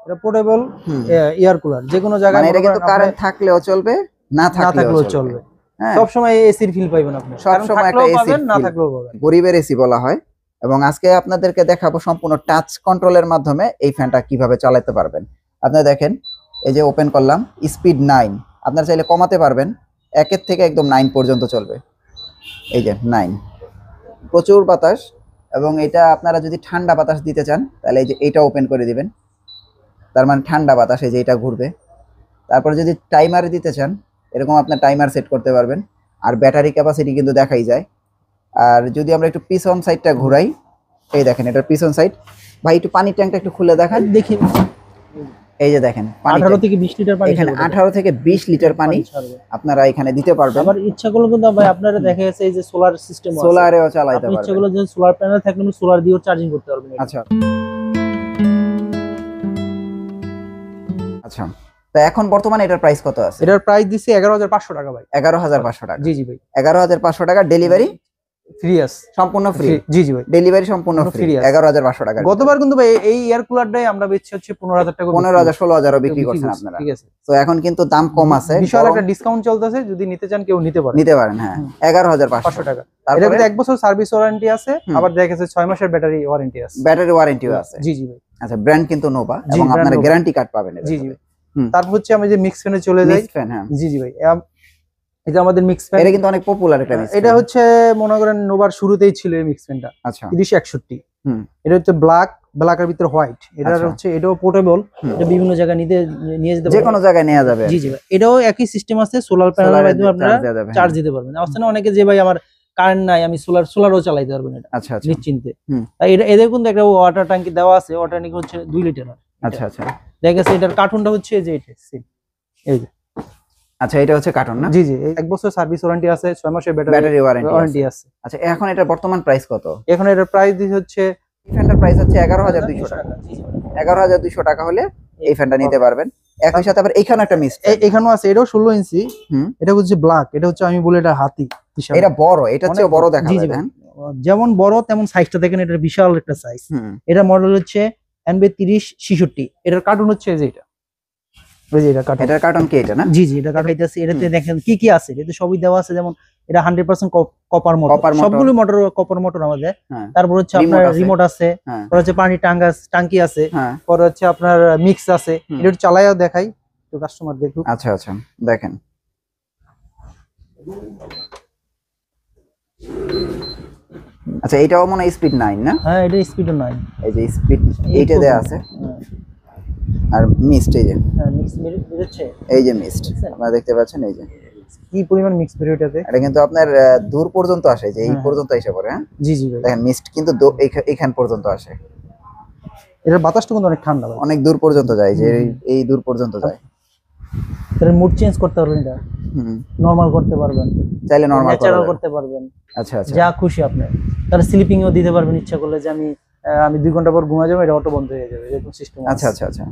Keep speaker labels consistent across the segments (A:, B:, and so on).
A: এটা portable air cooler, যে কোনো জায়গায়
B: মানে এটা কিন্তু কারেন্ট থাকলেও চলবে, না থাকলেও চলবে। হ্যাঁ,
A: সব সময় এসির ফিল পাবেন আপনি,
B: সব সময় একটা এসি
A: পাবেন, না থাকলেও পাবেন।
B: গরিবের এসি বলা হয়। এবং আজকে আপনাদেরকে দেখাবো সম্পূর্ণ টাচ কন্ট্রোলের মাধ্যমে এই ফ্যানটা কিভাবে চালাতে পারবেন। আপনারা দেখেন, এই যে ওপেন করলাম, স্পিড 9, আপনারা চাইলে কমাতে পারবেন, 1 থেকে একদম 9 পর্যন্ত চলবে। এই যে 9, প্রচুর বাতাস। এবং এটা আপনারা যদি ঠান্ডা বাতাস দিতে চান তাহলে এই যে এটা ওপেন করে দিবেন, তার মানে ঠান্ডা বাতাস, এই যে এটা ঘুরবে। তারপরে যদি টাইমার দিতে চান, এরকম আপনার টাইমার সেট করতে পারবেন। আর ব্যাটারি ক্যাপাসিটি কিন্তু দেখাই যায়। আর যদি আমরা একটু পিছন সাইডটা ঘুরাই, এই দেখেন এটার পিছন সাইড। ভাই একটু পানির ট্যাঙ্কটা একটু খুলে দেখান দেখি। এই যে দেখেন
A: 18 থেকে 20 লিটার পানি,
B: এখানে 18 থেকে 20 লিটার পানি আপনারা এখানে দিতে পারবেন।
A: আবার ইচ্ছা করলে কিন্তু ভাই আপনারা দেখা গেছে এই যে সোলার সিস্টেম আছে,
B: সোলারেও চালাতে পারবেন।
A: ইচ্ছা করলে যে সোলার প্যানেল থাকলে সোলার দিয়েও চার্জিং করতে পারবেন।
B: আচ্ছা আচ্ছা, তো এখন বর্তমানে এটার প্রাইস কত আছে?
A: এটার প্রাইস দিছি 11500 টাকা ভাই।
B: 11500 টাকা?
A: জি জি ভাই,
B: 11500 টাকা। ডেলিভারি
A: ফ্রি আছে,
B: সম্পূর্ণ ফ্রি?
A: জি জি ভাই,
B: ডেলিভারি সম্পূর্ণ ফ্রি। 11500 টাকা।
A: গতবার কিন্তু ভাই এই এয়ার কুলারটাই আমরা বেচছি হচ্ছে 15000 টাকা,
B: 15000 16000 বিক্রি করছেন আপনারা।
A: ঠিক আছে,
B: তো এখন কিন্তু দাম কম আছে,
A: বিশাল একটা ডিসকাউন্ট চলতেছে, যদি নিতে চান কেউ নিতে পারেন।
B: হ্যাঁ, 11500
A: টাকা। এটা কিন্তু 1 বছর সার্ভিস ওয়ারেন্টি আছে, আবার দেখা গেছে 6 মাসের ব্যাটারি ওয়ারেন্টি আছে।
B: ব্যাটারি ওয়ারেন্টিও আছে?
A: জি জি ভাই।
B: আচ্ছা, ব্র্যান্ড কিন্তু নোভা, এবং আপনারা গ্যারান্টি কার্ড পাবেন।
A: জি জি ভাই। তারপর হচ্ছে আমি যে মিক্স ফ্যানে চলে যাই।
B: মিক্স ফ্যান, হ্যাঁ
A: জি জি ভাই, এটা আমাদের মিক্স ফ্যান।
B: এটা কিন্তু অনেক পপুলার একটা মিক্স ফ্যান।
A: এটা হচ্ছে মনে করেন নোভার শুরুতেই ছিল এই মিক্স ফ্যানটা।
B: আচ্ছা,
A: 3061। এটা হচ্ছে ব্ল্যাকের ভিতরে হোয়াইট। এটা হচ্ছে এটাও পোর্টেবল, এটা বিভিন্ন জায়গায় নিয়ে যেতে পারবেন,
B: যে কোনো জায়গায় নেওয়া যাবে।
A: জি জি ভাই, এটাও একই সিস্টেম আছে, সোলার প্যানেলের মাধ্যমে আপনারা চার্জ দিতে পারবেন। আসলে অনেকে যে ভাই আমার কারেন্ট নাই, আমি সোলারও চালাতে পারবেন এটা।
B: আচ্ছা আচ্ছা,
A: নিশ্চিন্তে। এটা এদের কিন্তু একটা ওয়াটার ট্যাঙ্কি দেওয়া আছে, ওয়াটার ট্যাঙ্কি হচ্ছে 2 লিটার।
B: আচ্ছা আচ্ছা,
A: দেখা গেছে এটার কার্টুনটা হচ্ছে যে এটা, এই যে।
B: আচ্ছা, এটা হচ্ছে কার্টুন না?
A: জি জি, 1 বছর সার্ভিস ওয়ারেন্টি আছে, 6 মাসের ব্যাটারি ওয়ারেন্টি আছে।
B: আচ্ছা, এখন এটা বর্তমান প্রাইস কত?
A: এখন এটার প্রাইস হচ্ছে,
B: এই ফ্যানটার প্রাইস হচ্ছে 11200 টাকা। 11200 টাকা হলে এই ফ্যানটা নিতে পারবেন। একই সাথে আবার এখানে একটা মিক্স,
A: এখানেও আছে, এটাও 16 ইঞ্চি। এটা হচ্ছে ব্ল্যাক, এটা হচ্ছে আমি বলি এটা হাতি।
B: এটা বড়, এটা হচ্ছে বড় দেখা যায়, দেখেন
A: যেমন বড় তেমন সাইজটা দেখেন, এটা বিশাল একটা সাইজ। এটা মডেল হচ্ছে NB3066। এটার কার্টুন হচ্ছে যে এটা, ওই যে এটা কার্টুন।
B: এটার কার্টুন কি এটা না?
A: জি জি, এটা কাটাইতেছি। এটাতে দেখেন কি কি আছে, এটাতে সবই দেওয়া আছে। যেমন এটা 100% কপার মোটর, সবগুলো মোটর কপার মোটর আমাদের। তারপর হচ্ছে আপনার রিমোট আছে, পরে হচ্ছে পানি টাঙ্কি আছে, পরে হচ্ছে আপনার মিক্স আছে। এটা একটু চালাইও দেখাই তো কাস্টমার দেখুক।
B: আচ্ছা আচ্ছা, দেখেন আচ্ছা, এটাও মনে হয় স্পিড 9 না?
A: হ্যাঁ, এটা স্পিড 9।
B: এই যে স্পিড 8 এ দেয়া আছে। আর মিস্ট, এই যে
A: মিক্স বেরোচ্ছে,
B: এই যে মিস্ট আপনারা দেখতে পাচ্ছেন, এই যে
A: কি পরিমাণ মিক্স বেরোটাতে।
B: এটা কিন্তু আপনার দূর পর্যন্ত আসে, যে এই পর্যন্ত এসে পড়ে। হ্যাঁ
A: জি জি ভাই,
B: দেখেন মিস্ট কিন্তু এইখান পর্যন্ত আসে।
A: এর বাতাসটা কিন্তু অনেক ঠান্ডা ভাই,
B: অনেক দূর পর্যন্ত যায়, যে এই দূর পর্যন্ত যায়।
A: এর মুড চেঞ্জ করতে পারবেন, এটা নরমাল করতে পারবেন,
B: চাইলে নরমাল
A: ন্যাচারাল করতে পারবেন।
B: আচ্ছা আচ্ছা,
A: যা খুশি আপনি। তার স্লিপিংও দিতে পারবেন, ইচ্ছা করলে যে আমি 2 ঘন্টা পর ঘুমা যাবো, এটা অটো বন্ধ হয়ে যাবে, এরকম সিস্টেম আছে।
B: আচ্ছা আচ্ছা আচ্ছা,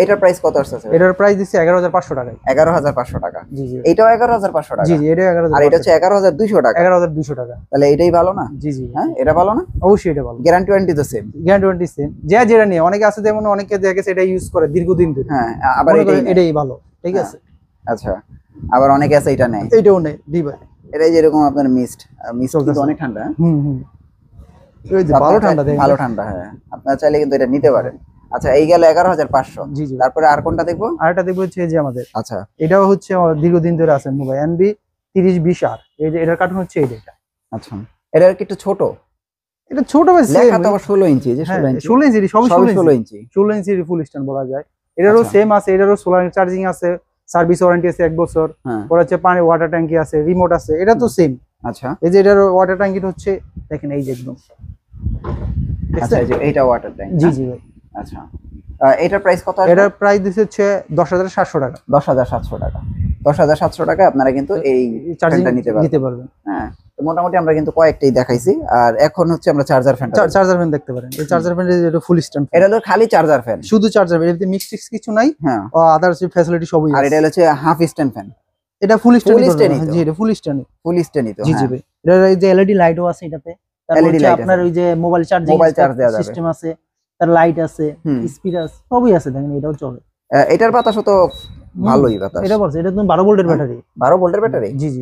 B: এটার প্রাইস কত আসছে?
A: এটার প্রাইস দিছি 11500 টাকা।
B: 11500 টাকা?
A: জি জি,
B: এটাও 11500 টাকা?
A: জি জি, এটাও 11000।
B: আর এটা হচ্ছে 11200 টাকা?
A: 11200 টাকা।
B: তাহলে এটাই ভালো না?
A: জি জি,
B: হ্যাঁ, এটা ভালো না?
A: অবশ্যই এটা ভালো।
B: গ্যারান্টি ওয়ারেন্টি তো সেম?
A: গ্যারান্টি ওয়ারেন্টি সেম, যেটা নিয়ে অনেকে আছে, যেমন অনেকে দেখে সেটা ইউজ করে দীর্ঘদিন ধরে।
B: হ্যাঁ, আবার
A: এটাই ভালো, ঠিক আছে।
B: আচ্ছা, আবার অনেকে আছে এটা নেয়,
A: এইটাও নেয় দি ভাই।
B: এটাই যেরকম আপনার মিস্ট কিন্তু অনেক ঠান্ডা।
A: এই যে ভালো ঠান্ডা, দেখেন
B: ভালো ঠান্ডা। হ্যাঁ, আপনারা চাইলে কিন্তু এটা নিতে পারেন। আচ্ছা, এই গেল 11500।
A: জি জি,
B: তারপরে আর কোনটা দেখবো?
A: আরেকটা দেখবো হচ্ছে যে আমাদের,
B: আচ্ছা,
A: এটাও হচ্ছে দীর্ঘদিন ধরে আছে মোবাইল NB3020R। এই যে এটার কার্টুন হচ্ছে এটা।
B: আচ্ছা, এটা কি একটু ছোট?
A: এটা ছোট ভাই,
B: লেখা তো 16 ইঞ্চি, যে
A: 16 ইঞ্চি, সবই
B: 16 ইঞ্চি।
A: 16 ইঞ্চির ফুল স্ট্যান্ড বলা যায়। এটারও সেম আছে, এটারও সোলার চার্জিং আছে, সার্ভিস ওয়ারেন্টি আছে 1 বছর। পরে হচ্ছে পানি ওয়াটার ট্যাঙ্কি আছে, রিমোট আছে, এটা তো সেম।
B: আচ্টা,
A: এই যে এটার ওয়াটার ট্যাঙ্কিটা হচ্ছে দেখেন, এই যে একদম।
B: আচ্ছা, এই যে এইটা ওয়াটার ট্যাঙ্ক?
A: জি জি ভাই।
B: আচ্ছা, এটার প্রাইস কত?
A: এটার প্রাইস দিচ্ছে হচ্ছে 10700 টাকা।
B: 10700 টাকা? 10700 টাকা আপনারা কিন্তু এই চার্জারটা নিতে পারবেন। হ্যাঁ, তো মোটামুটি আমরা কিন্তু কয়েকটাই দেখাইছি। আর এখন হচ্ছে আমরা চার্জার ফ্যান
A: দেখতে পারেন। এই চার্জার ফ্যান এটা ফুল স্ট্যান্ড,
B: এটা হলো খালি চার্জার ফ্যান,
A: শুধু চার্জার ফ্যান, এতে মিক্স কিছু নাই।
B: হ্যাঁ,
A: আদার্স ফ্যাসিলিটি সবই আছে।
B: আর এটা হচ্ছে হাফ স্ট্যান্ড ফ্যান?
A: এটা ফুল স্ট্যান্ড। জি, এটা ফুল স্ট্যান্ড তো। জি জি ভাই, এটার এই যে এলইডি লাইটও আছে এটাতে। তারপর হচ্ছে আপনার ওই যে মোবাইল চার্জ দেওয়া যাবে সিস্টেম আছে। তার লাইট আছে, স্পিড আছে, সবই আছে, দেখেন এটাও চলে।
B: এটার বাতাসও তো ভালোই বাতাস।
A: এটা বলছে এটা তুমি 12 ভোল্টের ব্যাটারি।
B: 12 ভোল্টের ব্যাটারি?
A: জি জি।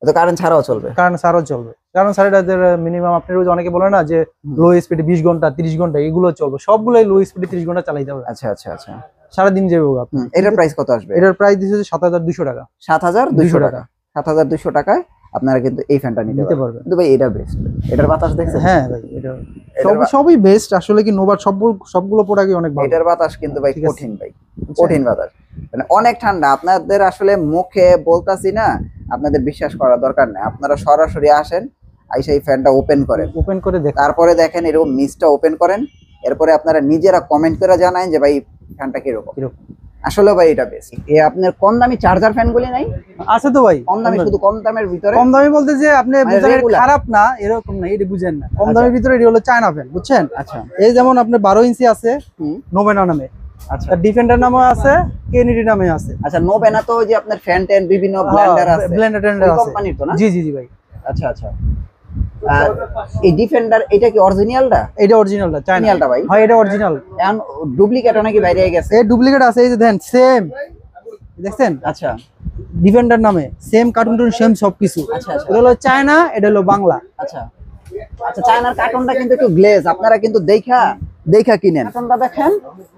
B: এটা কারেন্ট ছাড়াও চলবে? কারেন্ট ছাড়াও চলবে,
A: কারণ স্যার এটা মিনিমাম আপনার অনেকে বলে না যে লো স্পিডে 20 ঘন্টা 30 ঘন্টা এগুলো চলবে, সবগুলাই লো স্পিডে 30 ঘন্টা চালাইতে হবে।
B: আচ্ছা আচ্ছা আচ্ছা,
A: সারা দিন যাবে আপনি।
B: এটার প্রাইস কত আসবে?
A: এটার প্রাইস দিছে 7200 টাকা।
B: 7200 টাকা। 7200 টাকায় আপনারা কিন্তু এই ফ্যানটা নিতে পারবেন। কিন্তু ভাই এটা বেস্ট, এটার বাতাস দেখছেন?
A: হ্যাঁ ভাই, এটা সবই বেস্ট আসলে। কি নোভার সবগুলো প্রোডাক্টই অনেক ভালো।
B: এটার বাতাস কিন্তু ভাই কঠিন, ভাই কঠিন বাতাস, মানে অনেক ঠান্ডা। আপনাদের আসলে মুখে বলতাছি না, আপনাদের বিশ্বাস করার দরকার নেই। আপনারা সরাসরি আসেন, আইসা এই ফ্যানটা ওপেন করে দেখেন, তারপরে দেখেন এরকম নিচটা ওপেন করেন, এরপরে আপনারা নিজেরা কমেন্ট করে জানান যে ভাই ফ্যানটা কিরকম। আসলে ভাই এটা বেশি। আপনার কম দামি চার্জার ফ্যান গুলি নাই?
A: আছে তো ভাই,
B: কম দামি, শুধু কম দামের ভিতরে।
A: কম দামি বলতে যে আপনি বুঝেন খারাপ না এরকম না, এটা বুঝেন না। কম দামের ভিতরে এটা হলো চায়না ফ্যান, বুঝছেন? আচ্ছা, এই যেমন আপনার 12 ইঞ্চি আছে নোভেনা নামে, আচ্ছা ডিফেন্ডার নামে আছে, কেনিডি নামে আছে।
B: আচ্ছা, নোভেনা তো ওই যে আপনার ফ্যান টেন বিভিন্ন ব্লেন্ডার আছে,
A: ব্লেন্ডার আছে
B: কোম্পানির তো না?
A: জি জি জি ভাই।
B: আচ্ছা আচ্ছা, এই ডিফেন্ডার এটা কি অরিজিনালটা?
A: এটা অরিজিনালটা, চাইনালটা ভাই। হ্যাঁ এটা অরিজিনাল।
B: এখন ডুপ্লিকেট নাকি বাইরে গেছে?
A: এই ডুপ্লিকেট আছে, এই যে দেন সেম, দেখছেন?
B: আচ্ছা,
A: ডিফেন্ডার নামে সেম কার্টুন সেম সবকিছু।
B: আচ্ছা আচ্ছা,
A: এটা হলো চায়না, এটা হলো বাংলা।
B: আচ্ছা আচ্ছা, চায়নার কার্টুনটা কিন্তু একটু গ্লেজ, আপনারা কিন্তু দেখা কিনেন। কার্টুনটা দেখেন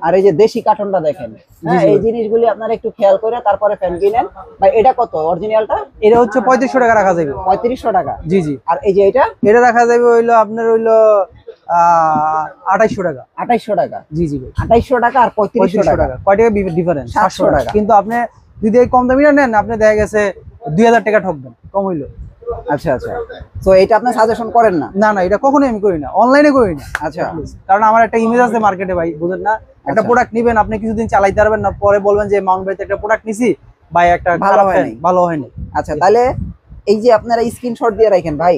B: আর এই যে দেশি কার্টুনটা দেখেন, হ্যাঁ এই জিনিসগুলি আপনারা একটু খেয়াল করে তারপরে ফ্যান কিনেন। ভাই এটা কত অরিজিনালটা?
A: এটা হচ্ছে 3500 টাকা রাখা যাবে।
B: 3500 টাকা?
A: জি জি।
B: আর এই যে এটা
A: রাখা যাবে হইলো আপনার হইলো 2800 টাকা।
B: 2800 টাকা?
A: জি জি ভাই।
B: 2800 টাকা আর 3500 টাকা,
A: কয় টাকা ডিফারেন্স?
B: 700 টাকা।
A: কিন্তু আপনি যদি এই কম দামিটা নেন, আপনি দেখা গেছে 2000 টাকা ঠকবেন, কম হইলো।
B: আচ্ছা আচ্ছা, তো এটা আপনি সাজেশন করেন না?
A: না না, এটা কখনোই আমি করি না, অনলাইনে করি না।
B: আচ্ছা,
A: কারণ আমার একটা ইমেজ আছে মার্কেটে ভাই, বুঝেন না? একটা প্রোডাক্ট নিবেন, আপনি কিছুদিন চালাইতে পারবেন না, পরে বলবেন যে মাউন্ট ভাই একটা প্রোডাক্ট নিছি ভাই, একটা ভালো হয়নি। আচ্ছা,
B: তাহলে এই যে আপনারা স্ক্রিনশট দিয়ে রাখেন ভাই,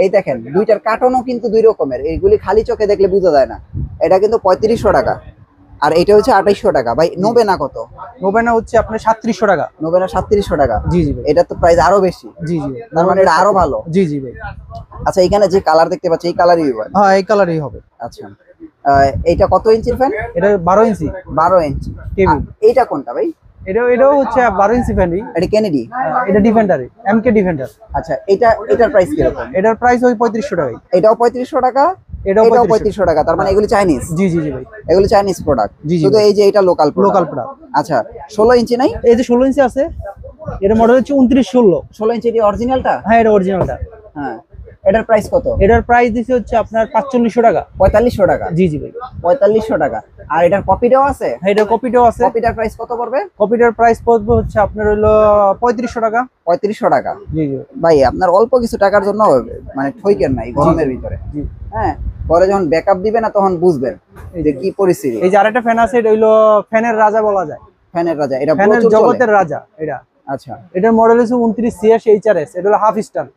B: এই দেখেন দুইটার কার্টনও কিন্তু দুই রকমের, এইগুলি খালি চোখে দেখলে বোঝা যায় না। এটা কিন্তু 3500 টাকা আর এটা হচ্ছে 2800 টাকা। ভাই নোভেনা কত?
A: নোভেনা হচ্ছে আপনার 3700 টাকা।
B: নোভেনা 3700 টাকা?
A: জি জি ভাই।
B: এটা তো প্রাইস আরো বেশি।
A: জি জি,
B: তার মানে এটা আরো ভালো।
A: জি জি ভাই।
B: আচ্ছা, এখানে যে কালার দেখতে পাচ্ছি এই কালারই হবে?
A: হ্যাঁ এই কালারই হবে।
B: আচ্ছা, এইটা কত ইঞ্চির ফ্যান?
A: এটা 12 ইঞ্চি।
B: 12 ইঞ্চি টিভি। এইটা কোনটা ভাই?
A: এটাও হচ্ছে 12 ইঞ্চি ফ্যানই।
B: এটা কেনেডি?
A: এটা ডিফেন্ডার, এমকে ডিফেন্ডার।
B: আচ্ছা, এটার প্রাইস কি রকম?
A: এটার প্রাইস ওই 3500 টাকা।
B: এটাও 3500 টাকা? এটাও 3500 টাকা। তার মানে এগুলি চাইনিজ?
A: জি জি জি ভাই,
B: এগুলি চাইনিজ প্রোডাক্ট। শুধু এই যে এটা লোকাল প্রোডাক্ট। আচ্ছা, 16 ইঞ্চি নাই?
A: এই যে 16 ইঞ্চি আছে, এর মডেল হচ্ছে 2916।
B: 16 ইঞ্চি এর অরিজিনালটা?
A: হ্যাঁ এটা অরিজিনালটা।
B: হ্যাঁ, এটার প্রাইস কত?
A: এটার প্রাইস দিছে হচ্ছে আপনার 4500 টাকা।
B: 4500 টাকা?
A: জি জি ভাই,
B: 4500 টাকা। আর এটার কপিটাও আছে?
A: হ্যাঁ এটার কপিটাও আছে।
B: কপিটার প্রাইস কত পড়বে?
A: কপিটার প্রাইস পড়বে হচ্ছে আপনার হলো 3500 টাকা।
B: 3500 টাকা?
A: জি জি
B: ভাই, আপনার অল্প কিছু টাকার জন্য মানে ঠইকেন না এই গরমের ভিতরে। হ্যাঁ, পরে যখন ব্যাকআপ দিবে না তখন বুঝবেন এই যে কি পরিস্থিতি।
A: এই যে আরেকটা ফ্যান আছে, এটা হইলো ফ্যানের রাজা বলা যায়।
B: ফ্যানের রাজা? এটা
A: ফ্যানের জগতের রাজা এটা।
B: আচ্ছা,
A: এটার মডেল হচ্ছে 29CS HRS। এটা হলো হাফ স্টান।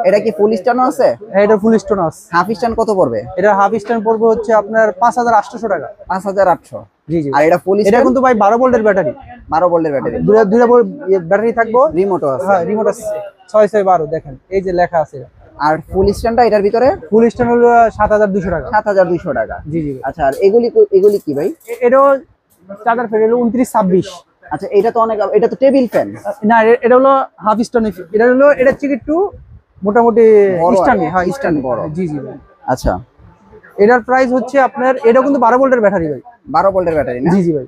B: এটা কি ফুল স্টানও আছে?
A: হ্যাঁ এটা ফুল স্টান আছে।
B: হাফ স্টান কত পড়বে?
A: এটা হাফ স্টান পড়বে হচ্ছে আপনার 5800 টাকা।
B: 5800?
A: জি জি।
B: আর এটা ফুল স্টান?
A: এটা কিন্তু ভাই 12 ভোল্টের ব্যাটারি।
B: 12 ভোল্টের ব্যাটারি?
A: দুইটা ব্যাটারি থাকবো,
B: রিমোটও আছে?
A: হ্যাঁ রিমোট আছে। 6612 দেখেন এই যে লেখা আছে।
B: আর ফুল স্টানটা এটার ভিতরে?
A: ফুল স্টান হলো 7200 টাকা।
B: 7200 টাকা?
A: জি জি।
B: আচ্ছা, আর এগুলি কি ভাই?
A: এটাও চার্জার ফ্যান, হলো 2926।
B: আচ্ছা, এটা তো অনেক, এটা তো টেবিল ফ্যান
A: না, এটা হলো হাফ স্টান। এটা হলো এটা হচ্ছে একটু মোটামুটি স্টান। হ্যাঁ স্টান
B: বড়।
A: জি জি ভাই।
B: আচ্ছা,
A: এটার প্রাইস হচ্ছে আপনার, এটা কিন্তু 12 ভোল্টের ব্যাটারি ভাই।
B: 12 ভোল্টের ব্যাটারি না?
A: জি জি ভাই।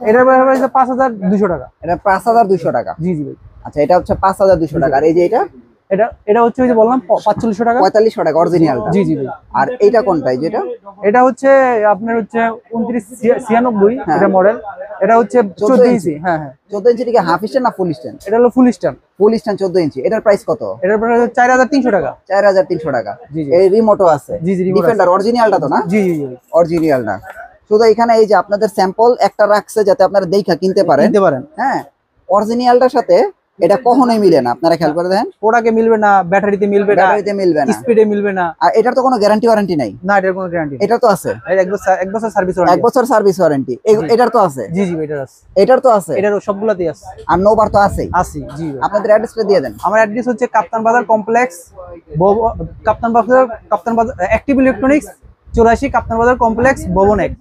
A: এটার প্রাইস 5200 টাকা।
B: এটা 5200 টাকা?
A: জি জি ভাই।
B: আচ্ছা, এটা হচ্ছে 5200 টাকা। আর এই যে
A: এটা হচ্ছে ওই যে বললাম 4500 টাকা।
B: 4500 টাকা অরিজিনালটা?
A: জি জি ভাই।
B: আর এইটা কোনটা? যেটা
A: এটা হচ্ছে আপনার হচ্ছে 2996 এটা মডেল। এটা হচ্ছে 14 ইঞ্চি। হ্যাঁ হ্যাঁ,
B: 14 ইঞ্চি কি হাফ স্ট্যান্ড না ফুল স্ট্যান্ড?
A: এটা হলো ফুল স্ট্যান্ড।
B: ফুল স্ট্যান্ড 14 ইঞ্চি। এটার প্রাইস কত?
A: এটার প্রাইস 4300 টাকা।
B: 4300 টাকা?
A: জি জি।
B: এই রিমোটও আছে?
A: জি জি,
B: ডিফেন্ডার অরিজিনালটা তো না?
A: জি জি জি,
B: অরিজিনাল না। শুধু এখানে এই যে আপনাদের স্যাম্পল একটা রাখছে যাতে আপনারা দেখা কিনতে পারেন। হ্যাঁ, অরিজিনালটার সাথে এটা কখনোই মিলে না, আপনারা খেয়াল করে দেখেন।
A: প্রোডাক্টে মিলবে না, ব্যাটারিতে মিলবে না, স্পিডে মিলবে না।
B: আর এটার তো কোনো গ্যারান্টি ওয়ারেন্টি নাই?
A: না, এটার কোনো গ্যারান্টি নেই।
B: এটা তো আছে?
A: এক বছর সার্ভিস ওয়ারেন্টি।
B: 1 বছর সার্ভিস ওয়ারেন্টি? এটার তো আছে?
A: জি জি এটার আছে।
B: এটার তো আছে?
A: এটার সবগুলাতেই আছে।
B: আর নোভার তো আছে?
A: আছে জি।
B: আপনাদের অ্যাড্রেসটা দিয়ে দেন।
A: আমার অ্যাড্রেস হচ্ছে কাপ্তান বাজার কমপ্লেক্স, কাপ্তান বাজার অ্যাক্টিভ ইলেকট্রনিক্স, 84 কাপ্তান বাজার কমপ্লেক্স ভবন 1।